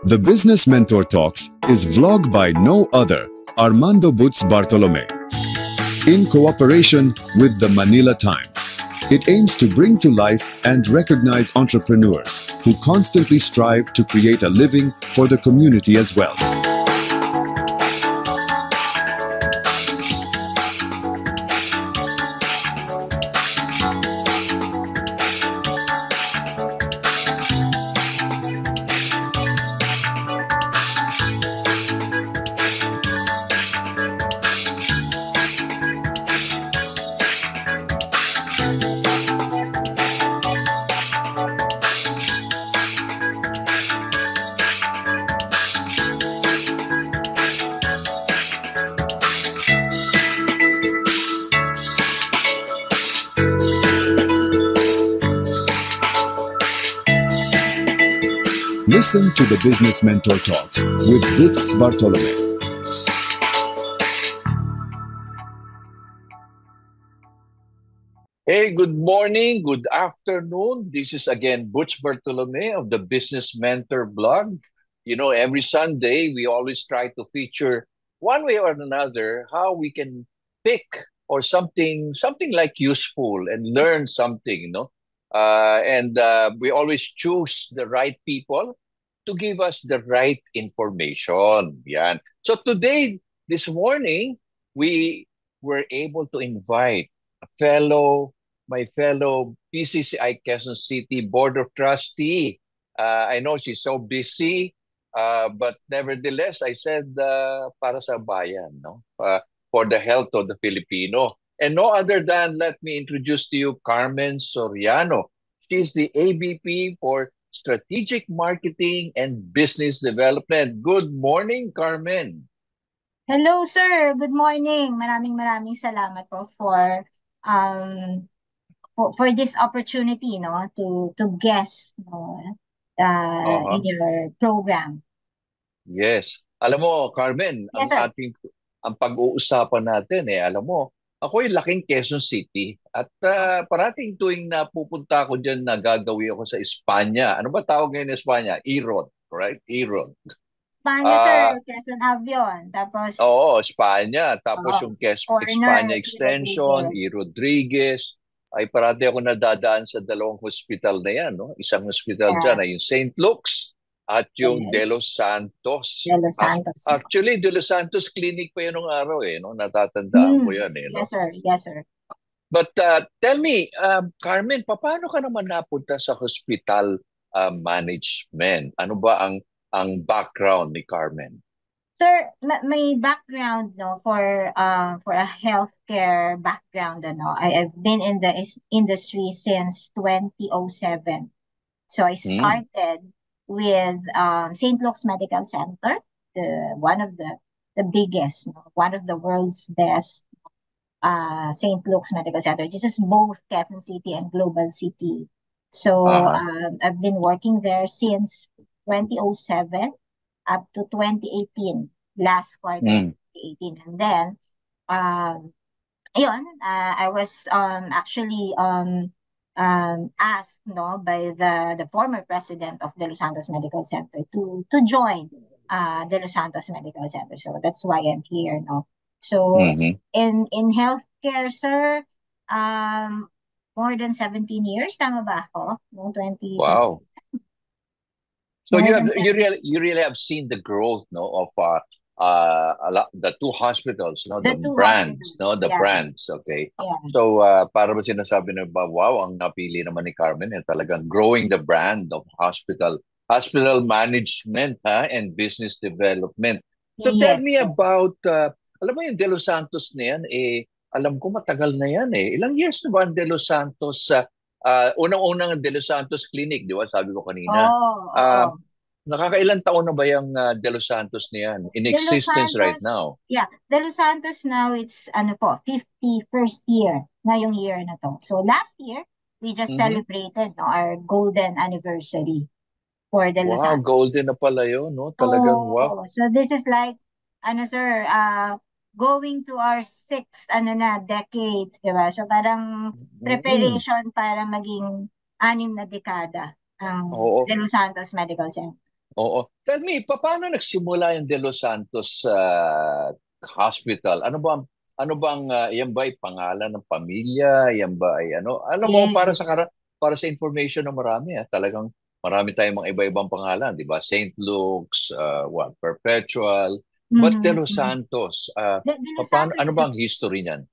The Business Mentor Talks is vlogged by no other, Armando Butz Bartolome, in cooperation with the Manila Times. It aims to bring to life and recognize entrepreneurs who constantly strive to create a living for the community as well. Listen to the Business Mentor Talks with Butz Bartolome. Hey, good morning, good afternoon. This is again Butch Bartolome of the Business Mentor blog. You know, every Sunday we always try to feature one way or another how we can pick or something like useful and learn something, and we always choose the right people to give us the right information. Yan. So today, this morning, we were able to invite a my fellow PCCI Quezon City Board of Trustee. I know she's so busy, but nevertheless, I said para sa bayan, no? For the health of the Filipino. And no other than, let me introduce to you Carmen Soriano. She's the AVP for Strategic Marketing and Business Development. Good morning, Carmen. Hello, sir. Good morning. Maraming salamat po um for this opportunity, no, to guest, no, in Uh-huh. your program. Yes. Alam mo, Carmen, Yes, sir. ang pag-uusapan natin alam mo, ako ay laking Quezon City at parating tuwing napupunta ako diyan nagagawi ako sa Espanya. Ano ba tawag ngayon sa Espanya? Irod, right? Irod. Espanya, sir. Ah, Quezon Avion. Tapos, Oo, Espanya. Tapos yung Espanya Corner, P. Extension, E. Rodriguez. Rodriguez. Ay parati ako nadadaan sa dalawang hospital na yan. No? Isang hospital Yeah. dyan ay yung St. Luke's at yung De Yes. Los Santos. De Los Santos. Actually, De Los Santos Clinic pa yun nung araw no? Natatandaan ko yan no? Yes, sir. Yes, sir. But tell me, Carmen, paano ka naman napunta sa hospital management? Ano ba ang background ni Carmen? Sir, may background, no, for a healthcare background, I've been in the industry since 2007. So I started with St. Luke's Medical Center, one of the biggest, one of the world's best St. Luke's Medical Center. This is both Quezon City and Global City. So I've been working there since 2007 up to 2018, last quarter 2018. And then, I was actually asked, no, by the former president of De Los Santos Medical Center to join De Los Santos Medical Center. So that's why I'm here, no. So in healthcare, sir, more than 17 years, tama ba ako? No, 20. Wow. So More you than you really have seen the growth, of the two hospitals, The the two brands, hospitals, the yeah. brands, okay. Yeah. So para ba sinasabi na ba, wow, ang napili naman ni Carmen talagang growing the brand of hospital management and business development. So tell Yes, me sir. about alam mo yung De Los Santos na yan alam ko matagal na yan Ilang years na ba ang De Los Santos unang-unang De Los Santos Clinic, di ba? Sabi ko kanina. Oo. Nakakailang taon na ba yung De Los Santos na yan in De Los existence right Santos, now? yeah. De Los Santos now, it's 51st year ngayong year na to. So last year, we just celebrated our golden anniversary for De Los Wow, Santos. golden na pala yun, no? Talagang wow. So this is like, sir, going to our sixth decade, di ba? So parang preparation para maging 6 na dekada ang Oo. De Los Santos Medical Center. Oo. Tell me, paano nagsimula yung De Los Santos Hospital? Yan ba ay pangalan ng pamilya? Yan ba ay ano? Alam mo, Yes. para sa information ng marami, talagang marami tayong mga iba-ibang pangalan, di ba? Saint Luke's, Perpetual, but De Mm-hmm. Los Santos, De Los Santos ano is ba ang history niyan?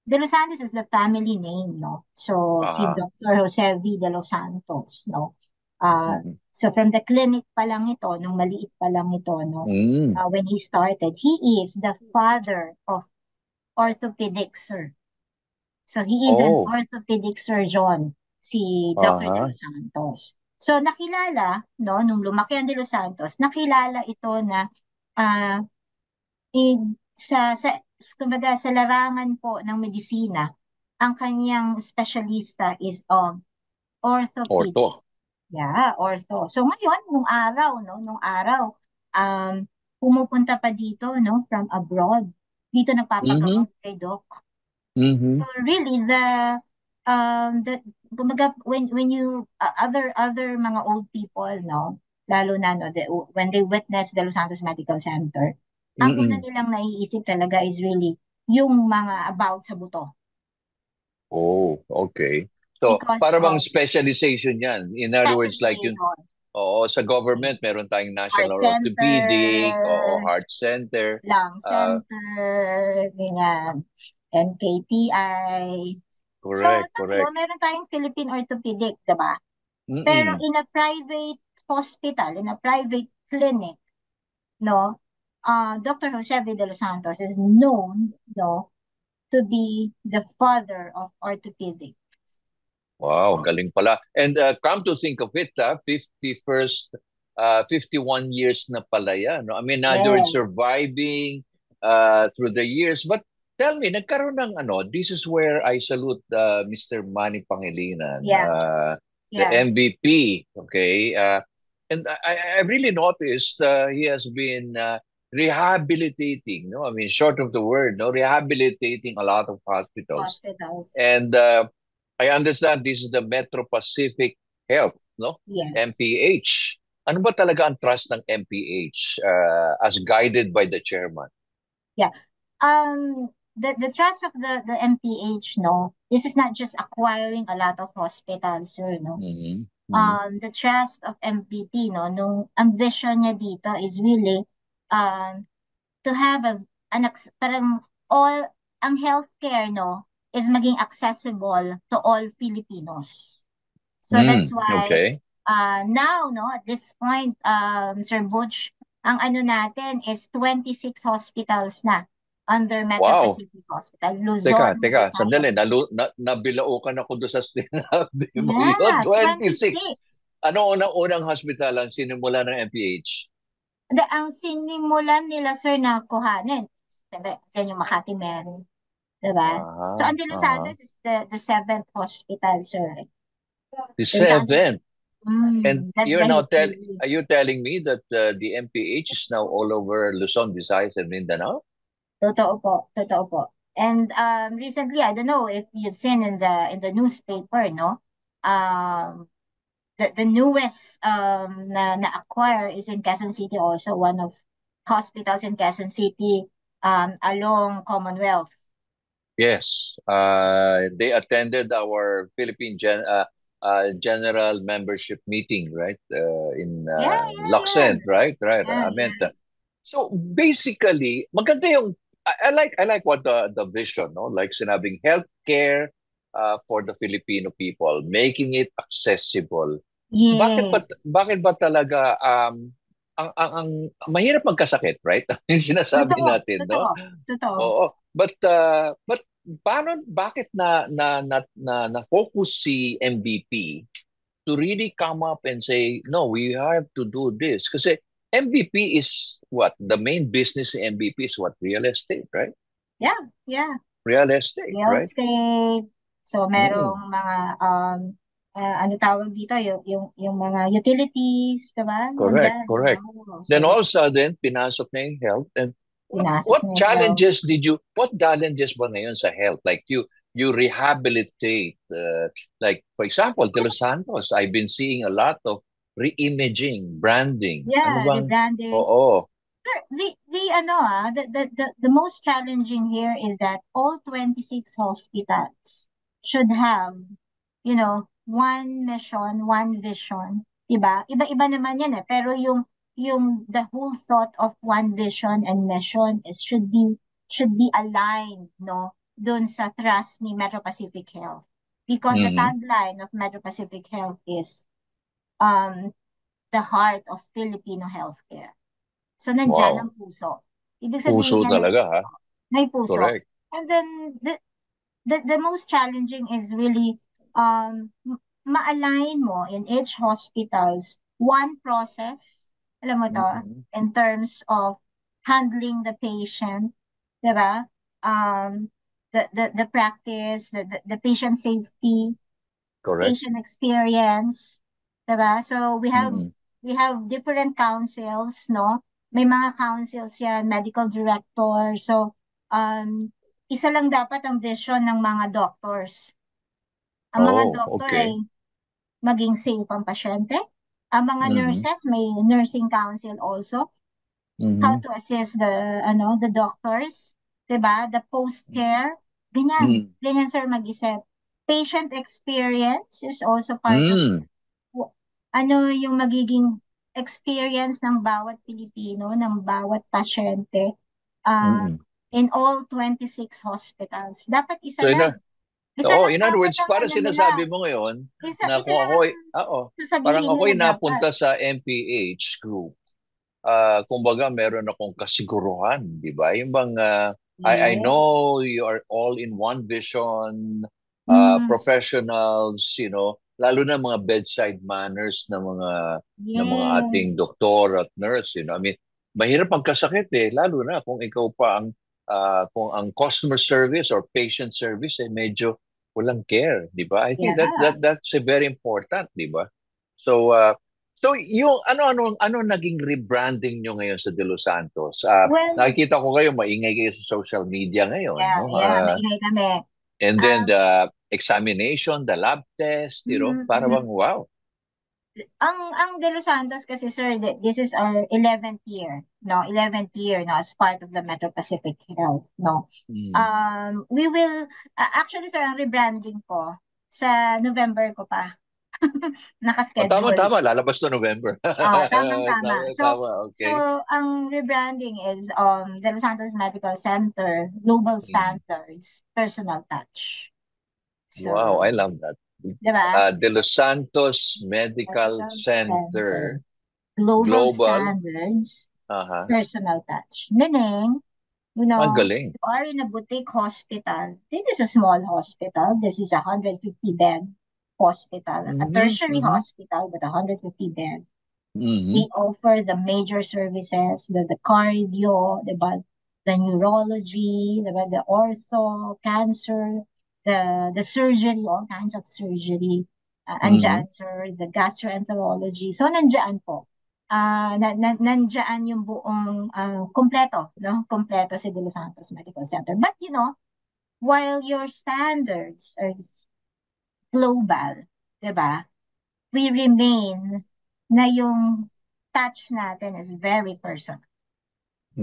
De Los Santos is the family name, no? So, si Aha. Dr. Jose V. De Los Santos, no? Mhm. So, from the clinic pa lang ito, nung maliit pa lang ito, no? Mm. When he started, he is the father of orthopedic, sir. So, he is an Oh, orthopedic surgeon, si Dr. De aha. Los Santos. So, nakilala, no? Nung lumaki ang De Los Santos, nakilala ito na ah, kumbaga, sa larangan po ng medisina, ang kanyang specialista is orthopedic. Orto. Yeah, ortho. So ngayon, nung araw, no, nung araw, um, pumupunta pa dito, no, from abroad. Dito Mhm. nagpapagamot kay Doc. So Mhm. really, kumbaga, when you, other mga old people, no, lalo na, no, when they witness the Los Santos Medical Center, ang una Mm. nilang naiisip talaga is really yung mga about sa buto. Oh, okay. So, Because para bang of specialization yan? In other words, like yun, specialization. oo, sa government, meron tayong Heart National Orthopedic, oo, center, Heart Center. lung Uh, center, ganyan, NKTI. So, correct, tayo, correct. meron tayong Philippine Orthopedic, diba? Pero Mm-mm. in a private hospital, in a private clinic, no, Dr. Jose V. De Los Santos is known, no, to be the father of orthopedic. Wow, galing pala. And come to think of it, 51 years na pala yan. No? I mean, they're Yes. surviving through the years. But tell me, nagkaroon ng ano, this is where I salute Mr. Manny Pangilinan, Yeah. the Yeah. MVP, okay? And I really noticed he has been rehabilitating, no? I mean, short of the word, no? Rehabilitating a lot of hospitals. Hospitals. And I understand this is the Metro Pacific Health, no? Yes. MPH. Ano ba talaga ang trust ng MPH as guided by the chairman? Yeah. The trust of the MPH, no, this is not just acquiring a lot of hospitals, sir, no. Mhm. Mhm. The trust of MPP, no, nung ang vision niya dito is really um to have parang all ang healthcare, no, is maging accessible to all Filipinos. So that's why Okay. now, no, at this point, Sir Butch, ang ano natin is 26 hospitals na under Metro Wow. Pacific Hospital, Teka, Luzon, teka. Sandali. Visayas. Nabilaukan ako doon sa sinabi mo yun. Yeah, 26. 26. Ano unang hospital ang sinimula ng MPH? Hindi, ang sinimulan nila, sir, na kuhanin. Siyempre, yan yung Makati Meron. Diba? So, Aha, ang De Los aha. Santos is the seventh hospital, sir. The De Los Santos, seventh. And that's you're the now history. are you telling me that the MPH is now all over Luzon, Visayas, and Mindanao? Totoo po, totoo po. And recently, I don't know if you've seen in the newspaper, no? Um, the newest na acquire is in Quezon City also, one of hospitals in Quezon City along Commonwealth. Yes, they attended our Philippine General Membership meeting, right? In Yeah, yeah, Luxent, right? Right. yeah, I yeah, meant so basically, maganda yung I like what the vision, no? Like sinabing healthcare for the Filipino people, making it accessible. yes. Bakit ba talaga ang mahirap magkasakit, right? Yung sinasabi Totoo, natin, no? totoo, totoo. Oo. But bakit na focus si MVP to really come up and say, no, we have to do this? Kasi MVP is what? The main business ni MVP is what? Real estate, right? Yeah, yeah. Real estate, Real right? estate. So Mm. merong mga ano tawag dito yung mga utilities, 'di ba? Correct, Nandiyan, correct. no? Then So all of a sudden, pinasok na yung health. And pinasok niya yung health. what challenges ba ngayon sa health? Like you rehabilitate, like for example, De Los Santos, I've been seeing a lot of re-imaging, branding. Ano Yeah, bang, rebranding. oo. Sir, the most challenging here is that all 26 hospitals should have, one mission, one vision, 'di ba? Iba-iba naman 'yan eh, pero yung the whole thought of one vision and mission is should be aligned, no, doon sa trust ni Metro Pacific Health. Because the Mhm. tagline of Metro Pacific Health is um the heart of Filipino healthcare. So, nandiyan ang Wow. puso. Ibig Puso sabihin niya may talaga, ha? puso. May puso. Correct. And then, the most challenging is really ma-align mo in each hospitals one process, alam mo to, Mhm. in terms of handling the patient, di ba? The practice, the patient safety, Correct. patient experience, 'di ba? So Mhm. we have different councils, no? May mga councils yan, medical director. So isa lang dapat ang vision ng mga doctors. Ang mga Oh, doctor ay okay. maging safe ang pasyente. Ang mga Mhm. nurses may nursing council also, how Mhm. to assist the doctors, 'di ba? The post-care, ganyan. Mhm. Ganyan sir mag-isip. Patient experience is also part of Mm. ano yung magiging experience ng bawat Pilipino, ng bawat pasyente uh, Mm. in all 26 hospitals. Dapat isa So, lang. Isa oo, lang in other dapat words, ang para ano nila. sinasabi mo ngayon na Isa kung lang ang ako'y, oo, parang sasabihin nila ako'y dapat. napunta sa MPH group, kumbaga meron akong kasiguruhan, di ba? Yung bang, I Yes. know you are all in one vision, Mm, professionals, lalo na mga bedside manners ng mga ating yes. doktor at nurse, I mean, mahirap magkasakit lalo na kung ikaw pa kung ang customer service or patient service medyo walang care, di ba? I think that Yeah. that that's a very important, di ba? So, yung ano naging rebranding nyo ngayon sa De Los Santos? Well, Nakikita ko kayo maingay kayo sa social media ngayon, yeah, no? yeah, maingay kami. And then Um, the examination, the lab test, para mm, bang wow. ang De Los Santos kasi sir, this is our 11th year, no? 11th year no as part of the Metro Pacific Health, no. Mm. We will actually sir, ang rebranding ko sa November ko pa O, tama, naka-schedule. tama. Lalabas to November. Tamang-tama. Tama, So, tama. so Okay. ang rebranding is De Los Santos Medical Center, Global Mm. Standards, Personal Touch. Wow, I So, love that. di ba? De Los Santos Medical Medical Center, Center Global Global. Standards, Aha. Personal Touch. Meaning, Ang galing. you are in a boutique hospital. This is a small hospital. This is a 150 bed hospital, a Mhm, tertiary mhm, hospital with 150 bed. mhm, We offer the major services, the cardio, the neurology, the ortho, cancer, the surgery, all kinds of surgery. mhm, Andyan, sir, the gastroenterology. So, nandyan po. Nandyan yung buong kompleto, no? Kompleto si De Los Santos Medical Center. But, while your standards are global, di ba? We remain na yung touch natin is very personal.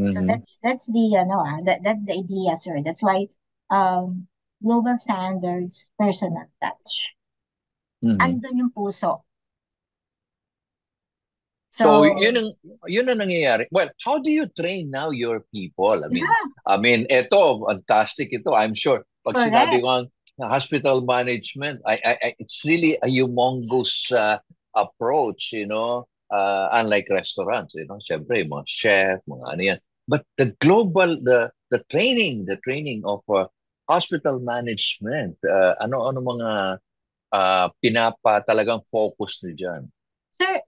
So mhm, that's the that's the idea, sir. That's why global standards, personal touch. mhm. Andun yung puso. So So yun ang nangyayari. Well, how do you train now your people? yeah, Eto, fantastic ito. I'm sure. Pag sinabi correct. ko ang hospital management, it's really a humongous approach, unlike restaurants, Siyempre, yung mga chef, mga ano yan. But the training of hospital management, ano mga talagang focus niyo dyan? Sir,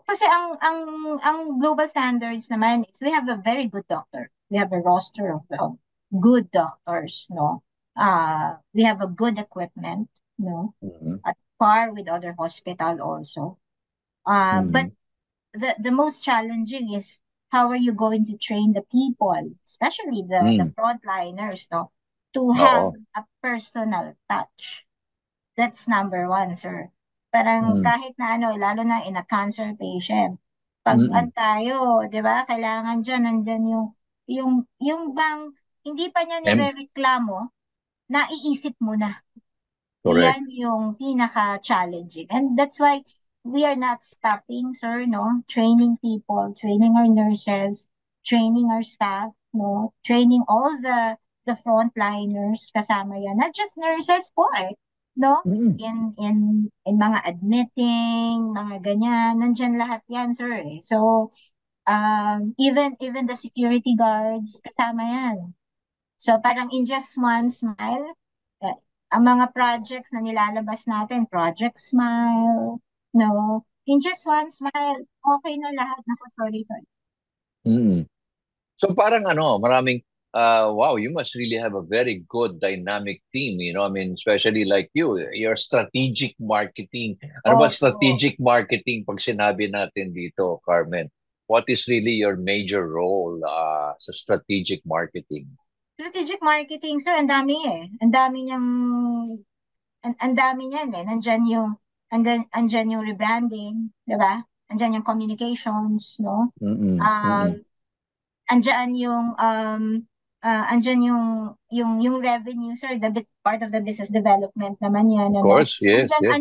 kasi ang global standards naman is we have a very good doctor. We have a roster of good doctors, no? We have a good equipment, no? Mhm. At par with other hospital also. But Mhm. the most challenging is how are you going to train the people, especially the Mm. frontliners, no, to have Oo. a personal touch. That's number one, sir. Parang Mm. kahit na ano, lalo na in a cancer patient. Pag Mm. tayo, 'di ba? Kailangan diyan nandiyan yung bang hindi pa niya Em, nirereklamo, naiisip mo na. correct. Yan yung pinaka-challenging. And that's why we are not stopping, sir, no? Training people, training our nurses, training our staff, no? Training all the frontliners kasama yan. Not just nurses po no? Mm. In mga admitting, mga ganyan, nandyan lahat yan, sir, So, even the security guards, kasama yan. So parang in just one smile, eh, ang mga projects na nilalabas natin, Project Smile, no? In just one smile, okay na lahat. Naku, sorry. Mm. So parang maraming wow, you must really have a very good dynamic team, I mean, especially like your strategic marketing. Ano ba Opo. strategic marketing pag sinabi natin dito, Carmen? What is really your major role sa strategic marketing? Strategic marketing, sir, ang dami Ang dami niyang, ang dami niyan andyan yung rebranding, di ba? Andyan yung communications, no? Mm-mm. Um, Mm-mm. andyan yung revenue, sir, part of the business development naman yan, Of ano. course, yes, Andyan yes.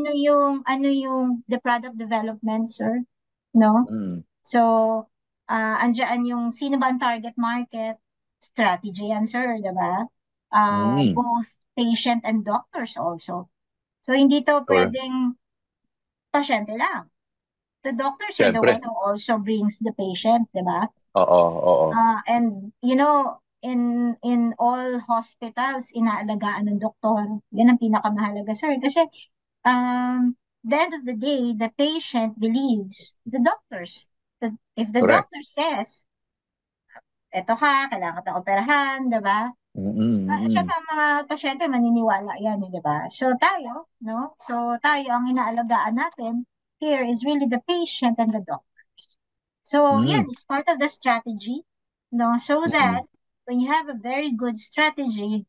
ano yung the product development, sir, no? Mm. So, andyan yung sino ba ang target market, strategy yan, sir, diba? Mm. Both patient and doctors also. So, hindi to Correct. pwedeng pasyente lang. The doctors are the Siyempre. one who also brings the patient, diba? Oo, oo. And in all hospitals, inaalagaan ng doktor. Yan ang pinakamahalaga, sir. Kasi the end of the day, the patient believes the doctors. If the Correct. doctor says, eto ka, kailangan ka operahan, diba? Mm-mm. Mm-mm. Siyempre, ang mga pasyente maniniwala yan, diba? So tayo, no? So tayo, ang inaalagaan natin here is really the patient and the doctor. So, yan Mm. is part of the strategy, no? So Mm-mm. that when you have a very good strategy,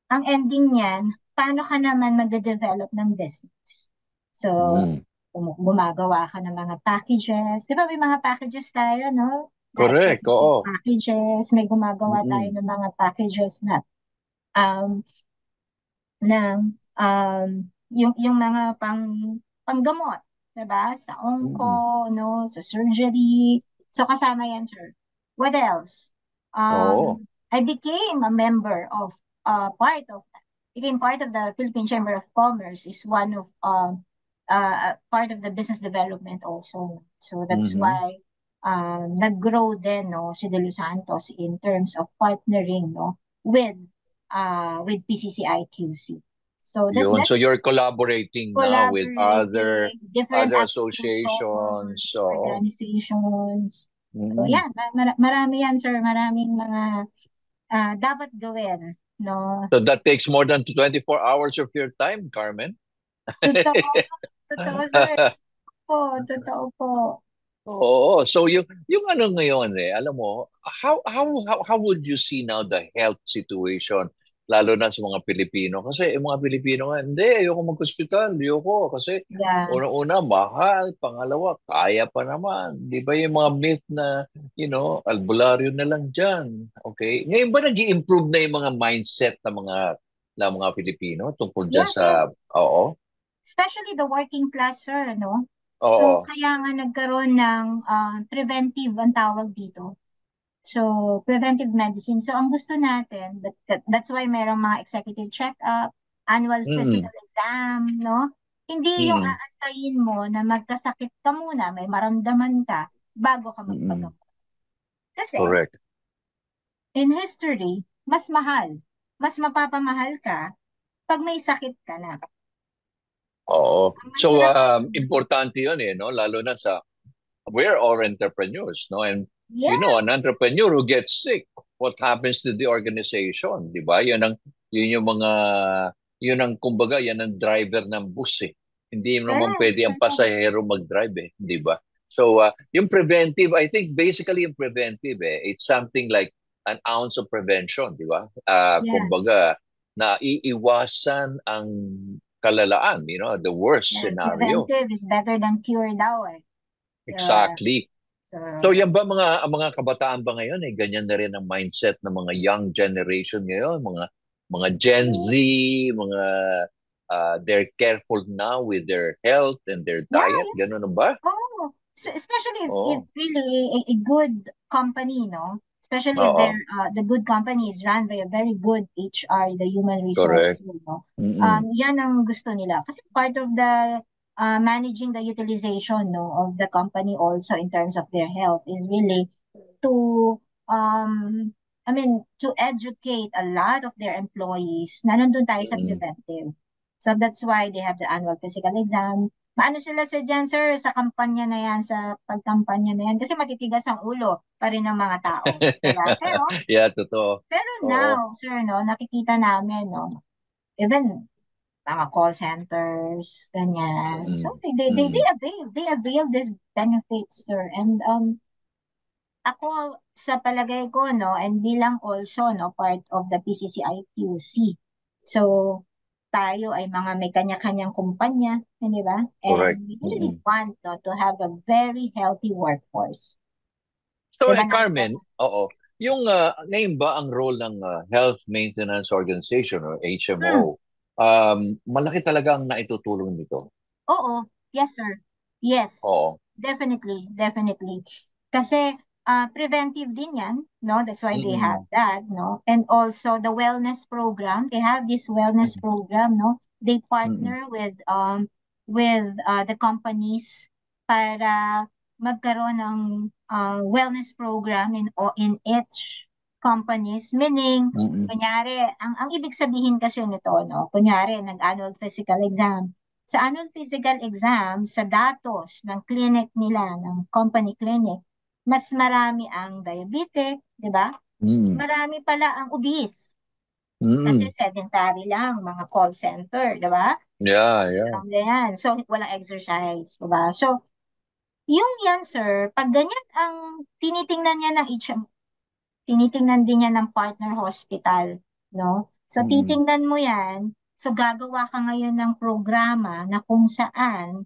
ang ending niyan, paano ka naman magde-develop ng business? So, Mm. gumagawa ka ng mga packages. Di ba may mga packages tayo, no? Na Correct, executive oo. packages. May gumagawa tayo Mm-mm. ng mga packages na um, ng yung mga panggamot, 'di ba? Sa Mm-mm. onco, no, sa surgery. So kasama 'yan, sir. What else? Oo. I became a member of part of became part of the Philippine Chamber of Commerce is one of part of the business development also. So that's Mhm. why nag-grow din no si De Los Santos in terms of partnering no with PCCI QC. So Yun. So that's you're collaborating now with other collaborating different associations. associations, So, organizations. So mm. yan, marami yan sir, maraming mga dapat gawin, no? So that takes more than 24 hours of your time, Carmen. Totoo, totoo sir, totoo po. Oo. So yung ano ngayon alam mo, how would you see now the health situation lalo na sa mga Pilipino? Kasi yung mga Pilipino nga, hindi, ayoko mag-hospital, ayoko kasi Yeah, una-una mahal, pangalawa kaya pa naman. 'Di ba yung mga myth na, albularyo na lang diyan. Okay? Ngayon ba nag-i-improve na yung mga mindset ng mga Pilipino tungkol diyan yes, sa yes. oo. Especially the working class, sir, no? So, Oo. kaya nga nagkaroon ng preventive ang tawag dito. So, preventive medicine. So, ang gusto natin, that's why merong mga executive check-up, annual Mm. physical exam, no? Hindi yung Mm. aantayin mo na magkasakit ka muna, may maramdaman ka, bago ka Mm. magpagamot. Kasi, Correct. in history, mas mahal. Mas mapapamahal ka pag may sakit ka na. Oo. Ang So, mahirap, importante yun no? Lalo na we're all entrepreneurs, no? And, yeah, an entrepreneur who gets sick, what happens to the organization, di ba? Yun yung mga, yun ang, kumbaga, yan ang driver ng bus Hindi naman correct, pwede ang correct. pasahero mag-drive di ba? So, yung preventive, I think basically yung preventive it's something like an ounce of prevention, di ba? Yeah, Kumbaga, na iiwasan ang kalalaan, the worst Yeah, scenario. preventive is better than cure daw eh. Exactly. So, So yan ba ang mga kabataan ba ngayon ganyan na rin ang mindset ng mga young generation ngayon, mga Gen Z, mga they're careful now with their health and their yeah, diet, ganun na ba? oh, so especially if Oo. really a good company, no? Especially if Oo. the good company is run by a very good HR, the human resource, Correct. no? Mm-mm. Yan ang gusto nila. Kasi part of the managing the utilization, no, of the company also in terms of their health is really to I mean to educate a lot of their employees na nandun tayo sa Mm-mm. preventive. So that's why they have the annual physical exam. Maano sila sa dyan, sir, sa kampanya na yan, sa pagkampanya na yan, kasi matitigas ang ulo pa rin ng mga tao. Diba? Yeah, totoo. Pero Oo. now, sir, no, nakikita namin, no, even mga call centers, ganyan. So Mm-mm. they avail this benefits, sir. And ako, sa palagay ko, no, and bilang also, no, part of the PCCIQC. So, tayo ay mga may kanya-kanyang kumpanya, di ba? And Correct. we really Mm-mm. want, no, to have a very healthy workforce. So, Di ba natin? Carmen, oo. Yung ngayon ba ang role ng Health Maintenance Organization or HMO, Hmm, malaki talaga ang naitutulong nito. oo. Yes, sir. Yes. Oo. Definitely, definitely. Kasi preventive din yan, no? That's why they have Mm-mm. that, no? And also the wellness program, they have this wellness program, no? They Mm-mm. partner with the companies para magkaroon ng wellness program in each companies, meaning Mm-mm. kunyari, ang ibig sabihin kasi nito, no? Kunyari, nag-annual physical exam, sa annual physical exam, sa datos ng clinic nila, ng company clinic, mas marami ang diabetic, di ba? Mm-mm. Marami pala ang obese. Kasi Mm-mm. sedentary lang, mga call center, di ba? Yeah, yeah. Ganyan. So, walang exercise, di ba? So, yung yan, sir, pag ganyan ang tinitingnan niya ng tinitingnan din niya ng partner hospital, no? So, Mm-mm. titingnan mo yan, so gagawa ka ngayon ng programa na kung saan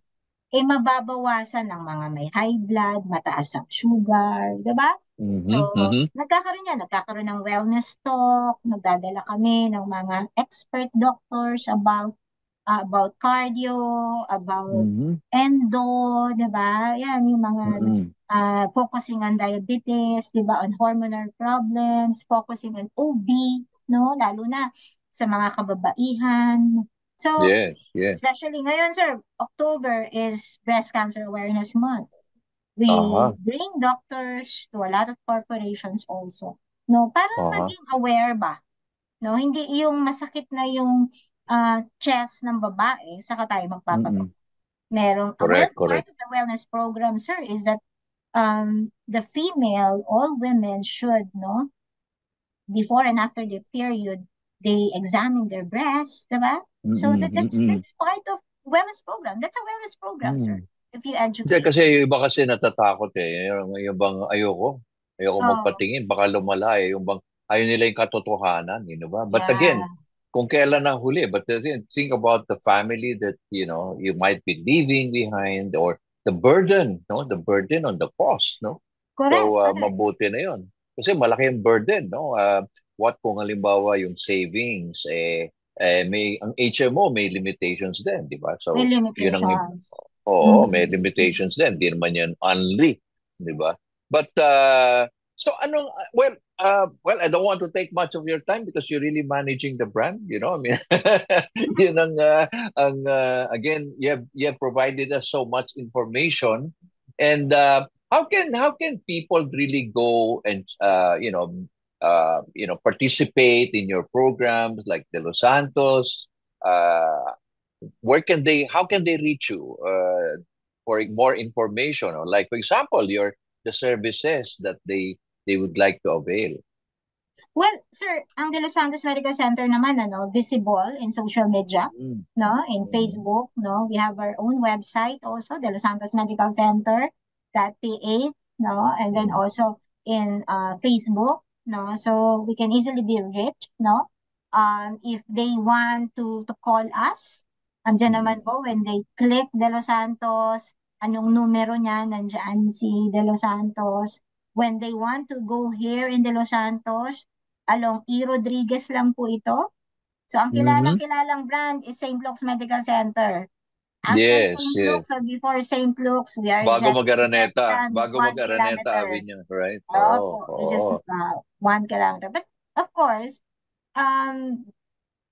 mababawasan ng mga may high blood, mataas ang sugar, 'di ba? So, Mm-hmm. Mm-hmm. nagkakaroon ng wellness talk, nagdadala kami ng mga expert doctors about cardio, about Mm-hmm. endo, 'di ba? Yan yung mga Mm-mm. focusing on diabetes, 'di ba? On hormonal problems, focusing on OB, no? Lalo na sa mga kababaihan. So, Yes, yes. especially ngayon, sir, October is Breast Cancer Awareness Month. We Aha. bring doctors to a lot of corporations also. No, para Aha. maging aware ba? No, hindi yung masakit na yung chest ng babae, saka tayo magpapatok. Mm-mm. Well, Correct, part correct. of the wellness program, sir, is that the female, all women should, no, before and after the period, they examine their breasts, diba? So Mm-mm. Mm-mm. that's part of wellness program. That's a wellness program, sir. Mm. If you Hindi, educate. kasi yung iba kasi natatakot eh. Yung bang ayoko Oh, magpatingin, baka lumala eh. Yung bang ayaw nila yung katotohanan, ba? But yeah, again, kung kailan na huli, but then think about the family that, you might be leaving behind or the burden, no? The burden on the cost, no? correct, So, correct. mabuti na yun. Kasi malaki yung burden, no? What kung halimbawa yung savings, ang HMO may limitations din, di ba? May So, yun ang limitations. Oo, may Mhm. limitations din. Hindi naman yan only, di ba? But, so well, I don't want to take much of your time because you're really managing the brand, I mean, yun again, you have provided us so much information. And how can people really go and, participate in your programs like the Los Santos, how can they reach you for more information, or like for example the services that they would like to avail? Well, sir, ang De Los Santos Medical Center naman, visible in social media, Mm. no? In Mhm. Facebook, no? We have our own website also, De Los Santos Medical Center .ph, no? And then Mhm. also in Facebook, no? So we can easily be reached, no? If they want to call us, Andiyan naman Mm. po, when they click De Los Santos, anong numero niya, nandiyan si De Los Santos. When they want to go here in De Los Santos, along E. Rodriguez lang po ito. So, ang Mhm. kilalang brand is St. Luke's Medical Center. After Yes, St. yes. Luke's or before St. Luke's, we are Bago just less mag-Araneta. than Bago 1 mag-Araneta kilometer. Avenue, right? Oo, Opo, it's just oo. 1 kilometer. But of course, um,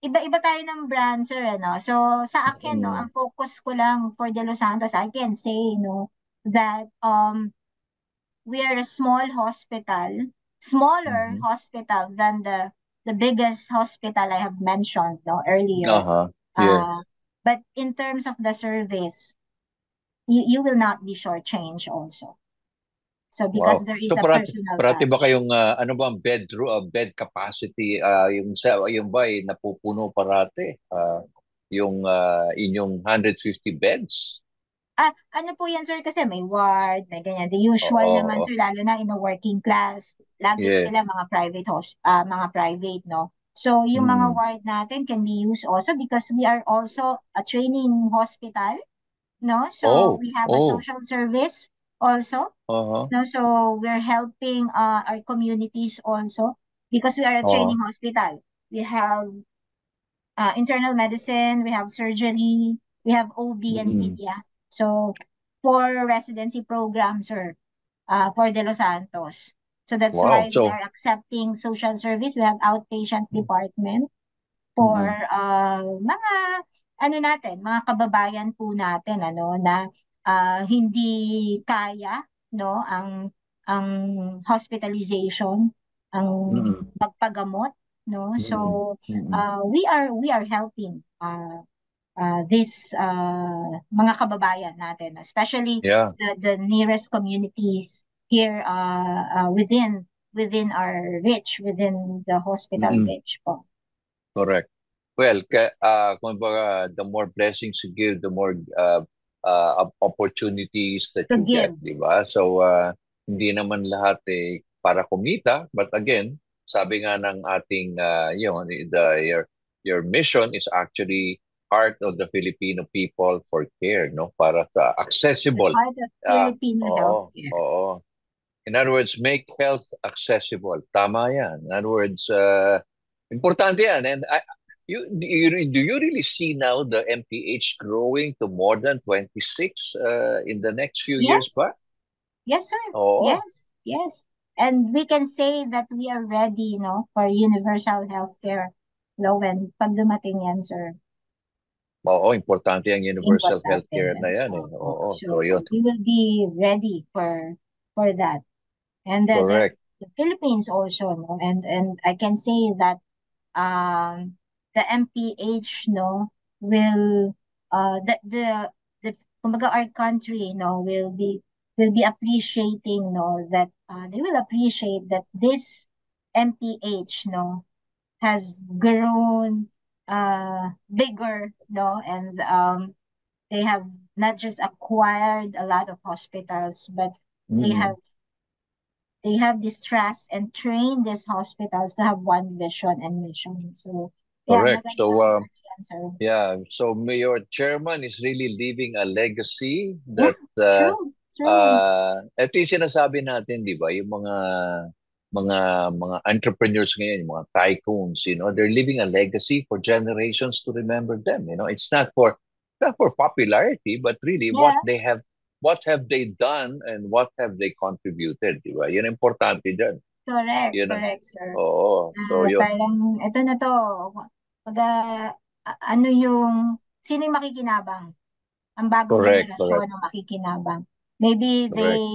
iba-iba tayo ng brand, sir, ano? So, sa akin, no, Mm. ang focus ko lang for De Los Santos, I can say, no, that we are a smaller Mhm. hospital than the biggest hospital I have mentioned, no, earlier. Uh-huh. Yes. Uh, but in terms of the service, you will not be shortchanged also. So, because Wow. there is So a personal parati ba touch. kayong ano ba ang bed capacity yung ba ay napupuno parati yung inyong 150 beds? Ano po yan, sir, kasi may ward, may ganyan. The usual Oo, naman, oo. sir, lalo na in a working class, lagi Yes. sila mga private, no? So, yung mga Mm. ward natin can be used also because we are also a training hospital, no? So, Oh, we have a oh. social service also, Uh-huh. no? So, we're helping our communities also because we are a Uh-huh. training hospital. We have internal medicine, we have surgery, we have OB and Mm. pedia. So, for residency programs, sir, for De Los Santos. So that's Wow. why we So, are accepting social service. We have outpatient department for mm. mga ano natin, mga kababayan po natin ano na hindi kaya no ang hospitalization, ang Mm. magpagamot, no. So Mm. Mm. we are helping these mga kababayan natin, especially Yeah, the nearest communities here within our reach, within the hospital mm. reach po. Correct. Well, kumbaga, the more blessings you give, the more opportunities that To you get, give. di ba? So, hindi naman lahat para kumita, but again, sabi nga ng ating your mission is actually heart of the Filipino people for care, no? Para sa The accessible. heart of Ah, Filipino oo, healthcare. oo. In other words, make health accessible. Tama yan. In other words, importante yan. And do you really see now the MPH growing to more than 26 in the next few years Yes, ba? yes, sir. Oo. Yes, yes. And we can say that we are ready, for universal healthcare. When pag dumating yan, sir, Oo, importante ang universal importante healthcare na yan. yan eh. Opo. Oo, So so yun. we will be ready for that. And Correct. the Philippines also, no, and I can say that the MPH, will the kumbaga our country, will be appreciating, that they will appreciate that this MPH, has grown bigger, and they have not just acquired a lot of hospitals, but they have Mm, they have this trust and train these hospitals to have one vision and mission. So, yeah, correct. So, magandang answer. yeah, so your chairman is really leaving a legacy Yeah, that true. ito yung sinasabi natin, di ba? Yung mga mga entrepreneurs ngayon, yung mga tycoons, they're leaving a legacy for generations to remember them. It's not for popularity, but really Yeah, what have they done and what have they contributed, di ba? Yun ang importante dyan. Yun ang, correct, sir. oo, so yun. Parang, ito na to, pag, ano yung, sino yung makikinabang? Ang bagong Correct, correct, henerasyon ang makikinabang. Maybe correct.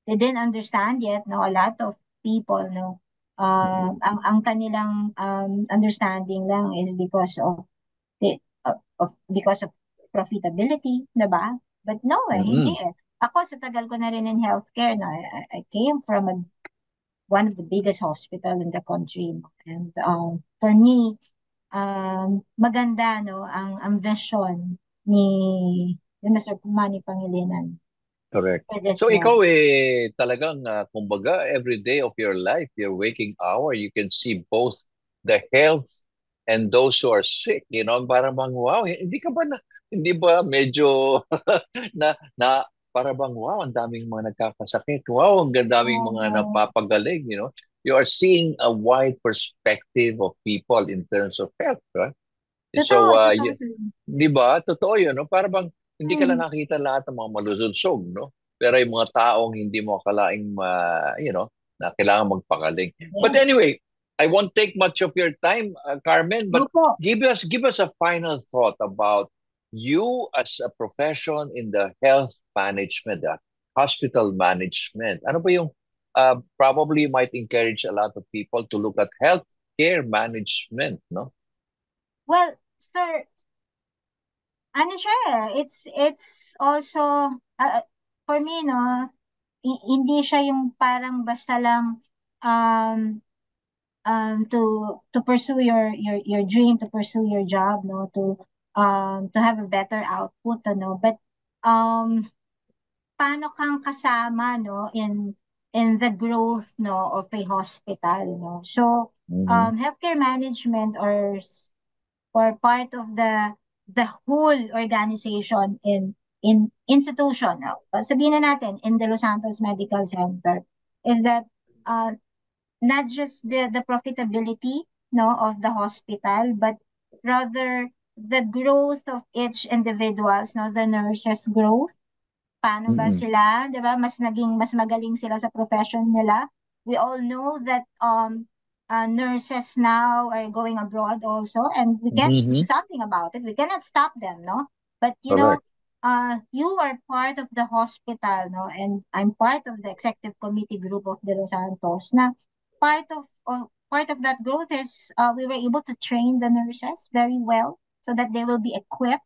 they didn't understand yet, no? A lot of people, no? Mm-mm. Ang kanilang understanding lang is because of profitability, 'di ba? But no, hindi Mm-mm. eh. Ako sa tagal ko na rin in healthcare, no, I came from one of the biggest hospital in the country, no? And for me, maganda, no, ang vision ni Mr. Manny Pangilinan Correct. for this So one. ikaw talagang kumbaga every day of your life, your waking hour, you can see both the health and those who are sick, parang bang wow, hindi ba medyo na para bang wow, ang daming mga nagkakasakit. Wow, ang daming mga Oo. napapagaling. You are seeing a wide perspective of people in terms of health, right? Totoo, So, totoo, sir. di ba? Totoo yun, no? Para bang hindi ka lang Mm. nakita lahat ng mga malusog, no? Pero yung mga taong hindi mo akalaing, na kailangan magpakaling. But Yes. anyway, I won't take much of your time, Carmen, but Opo. give us a final thought about you as a profession in the health management, the hospital management. Ano ba yung probably might encourage a lot of people to look at healthcare management, no? Well, sir, ano siya it's also, for me, no, hindi siya yung parang basta lang, um, to pursue your dream, to pursue your job, no, to have a better output, ano, but, um, paano kang kasama, no, in the growth, no, of a hospital, no. So, Mm-hmm. healthcare management or part of the whole organization in institution, no. Sabihin na natin in the Los Santos Medical Center is that, uh, not just the profitability, no, of the hospital, but rather the growth of each individuals, no, the nurses growth. Paano ba Mm-mm. sila, 'di ba? Mas magaling sila sa profession nila. We all know that, nurses now are going abroad also, and we can do Mm-hmm. something about it. We cannot stop them, no? But Correct. you are part of the hospital, no? And I'm part of the executive committee group of De Los Santos. Na part of that growth is, we were able to train the nurses very well so that they will be equipped,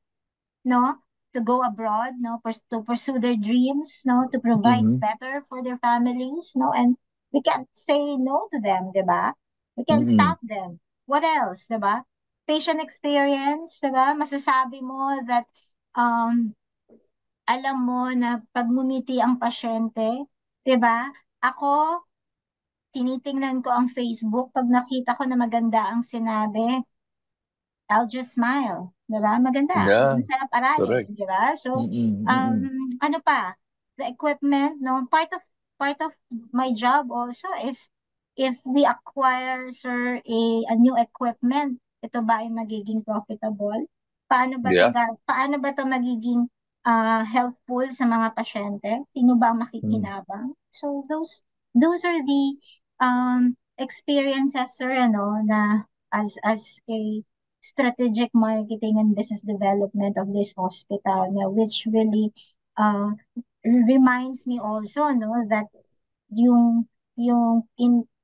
no, to go abroad, no, to pursue their dreams, no, to provide Mm-hmm. better for their families, no, and we can't say no to them, diba? We can't Mm-mm. stop them. What else, diba? Patient experience, diba? Masasabi mo that, um, alam mo na pag ngumiti ang pasyente, diba? Ako, tinitingnan ko ang Facebook, pag nakita ko na maganda ang sinabi, I'll just smile, 'di ba? Maganda, Yeah, masarap aralin, correct. 'di ba? So, Mm-mm. Mm-mm. ano pa? The equipment, no, part of my job also is if we acquire, sir, a new equipment, ito ba ay magiging profitable? Yeah. Paano ba to magiging, helpful sa mga pasyente? Sino ba ang Mm. makikinabang? So those are the, experiences, sir, ano, na as a strategic marketing and business development of this hospital, na which really, uh, reminds me also, no, that yung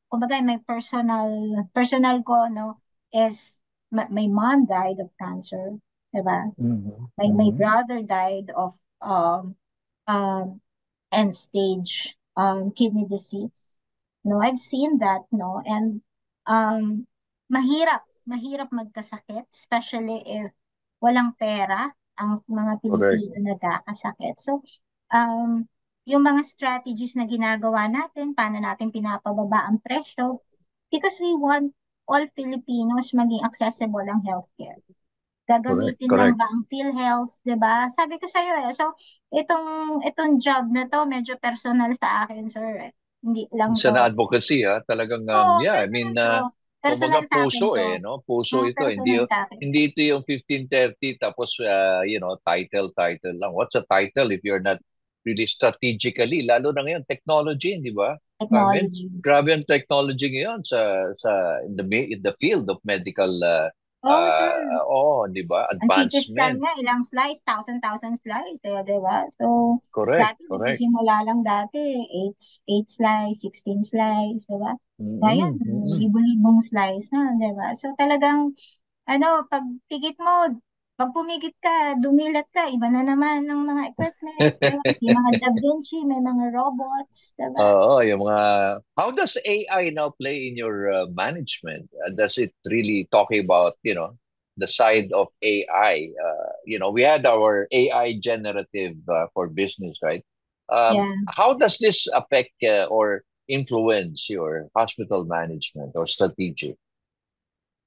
kumbaga my personal ko, no, is my mom died of cancer, diba? Mm-hmm. My Mm-hmm. brother died of, um end stage, kidney disease. No, I've seen that, no, and, mahirap magkasakit, especially if walang pera ang mga Correct. Pilipino nagkakasakit. So, um, yung mga strategies na ginagawa natin, paano natin pinapababa ang presyo, because we want all Filipinos maging accessible ang healthcare. Correct. Gagamitin lang Correct. ba ang PhilHealth, 'di ba? Sabi ko sa iyo, so itong job na to medyo personal sa akin, sir, eh. Hindi lang Sa to. na-advocacy, talagang, Oo, yeah, I mean, personal to. kumbaga Personal sa akin puso to. no? Puso ito. Hindi, Personal sa akin. hindi ito yung 1530 tapos, title lang. What's a title if you're not really strategically? Lalo na ngayon, technology, di ba? Carmen, Technology. grabe ang technology ngayon sa in the field of medical, Oo, sir. di ba? Ang CT scan Advancement. nga, ilang slice, thousand slice, di ba? So, Correct, dati, correct. nagsisimula lang dati, 8 slice, 16 slice, di ba? Ngayon, Mm-mm, mm-mm. libo-libong slice na, di ba? So, talagang, ano, pag pumigit ka, dumilat ka, iba na naman ng mga equipment, di ba? May mga Da Vinci, may mga robots, di ba? Oo, yung mga how does AI now play in your management? Does it really talking about, the side of AI? We had our AI generative for business, right? Yeah. How does this affect or influence your hospital management or strategy?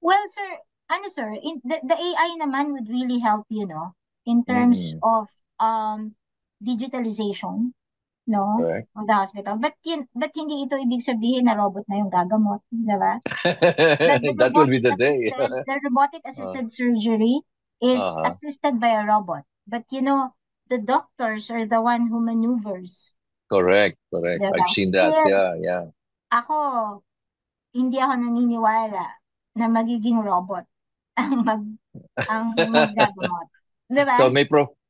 Well, sir, ano sir, the AI naman would really help you, no? In terms Mm-mm. of digitalization, no? Correct. Of the hospital. But hindi ito ibig sabihin na robot na yung gagamot, di ba? The That will be the day. robotic Uh, assisted surgery is uh-huh. assisted by a robot. But the doctors are the one who maneuvers, Correct, correct. di I've ba? seen that. Still, Yeah, yeah. ako, hindi ako naniniwala na magiging robot ang maggagamot. Di ba? So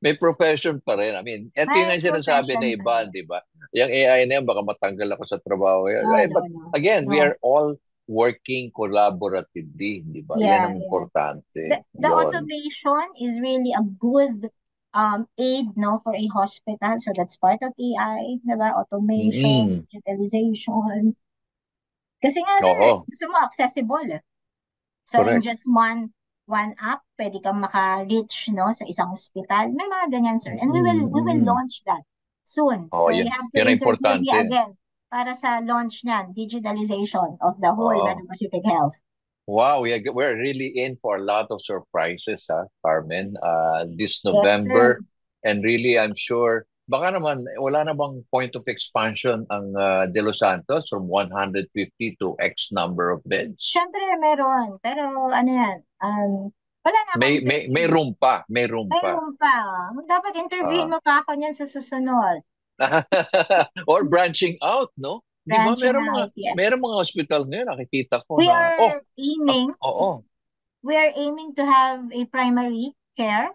may profession pa rin. I mean, ito yung May nga sinasabi profession na pa iba, rin. di ba? Yung AI na yan, baka matanggal ako sa trabaho. No, no, But no. again, we No. are all working collaboratively, di ba? Yan Yeah, ang yeah. importante. The Yon. automation is really a good aid, no, for a hospital. So that's part of AI, diba? Automation, Mm-mm. digitalization. Kasi nga, sir, Oo, gusto mo accessible. So in correct. just one app, pwede kang maka-reach, no, sa isang hospital. May mga ganyan, sir. And Mm-mm. we will Mm-mm. launch that soon. Oh, So you yan. have to Yan ang interview me importante. again para sa launch niyan, digitalization of the whole Oo. Metro Pacific Health. Wow, we're really in for a lot of surprises, Carmen, this Yes, sir. November. And really, I'm sure, baka naman, wala na bang point of expansion ang De Los Santos from 150 to X number of beds? Siyempre, meron. Pero ano yan, wala na akong May interview. room pa, may room May pa. room pa. Dapat interviewin Ah. mo pa ako niyan sa susunod. Or branching out, no? Di ba? Branching out, yeah. Meron mga hospital ngayon, nakikita ko We na, are aiming, oo. we are aiming to have a primary care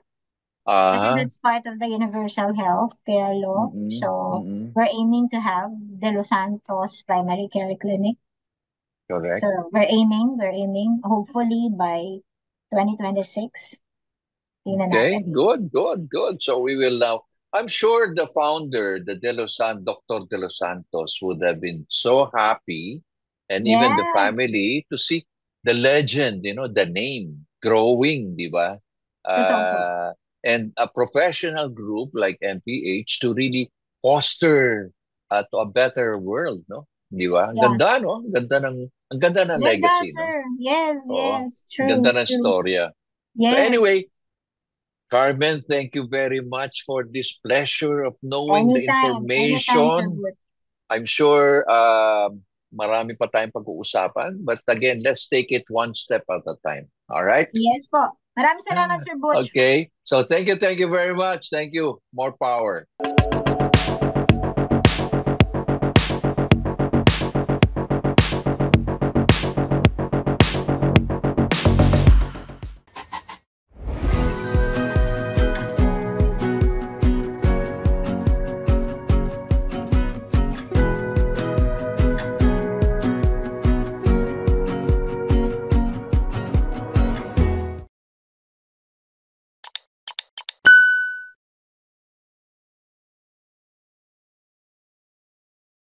kasi Ah, that's part of the universal health care law. mm-mm, So, mm-mm, we're aiming to have De Los Santos Primary Care Clinic. correct. So, we're aiming, hopefully by 2026. Tingnan Okay, natin. good. So we will now. I'm sure the founder, Dr. De Los Santos, would have been so happy, and even the Yeah, family to see the legend, the name growing, di ba? totoo po. And a professional group like MPH to really foster to a better world, no? Di ba? Yeah. Ganda, no? Ang ganda ng Ganda, legacy, no? sir. Yes, Oo. yes. Ang True, ganda ng true. storya. So Yes. anyway, Carmen, thank you very much for this pleasure of knowing the Anytime, Sir information. Wood. I'm sure marami pa tayong pag-uusapan. But again, let's take it one step at a time. All right? Yes po. Maraming salamat, Sir Butch. Okay. So thank you very much. Thank you. More power.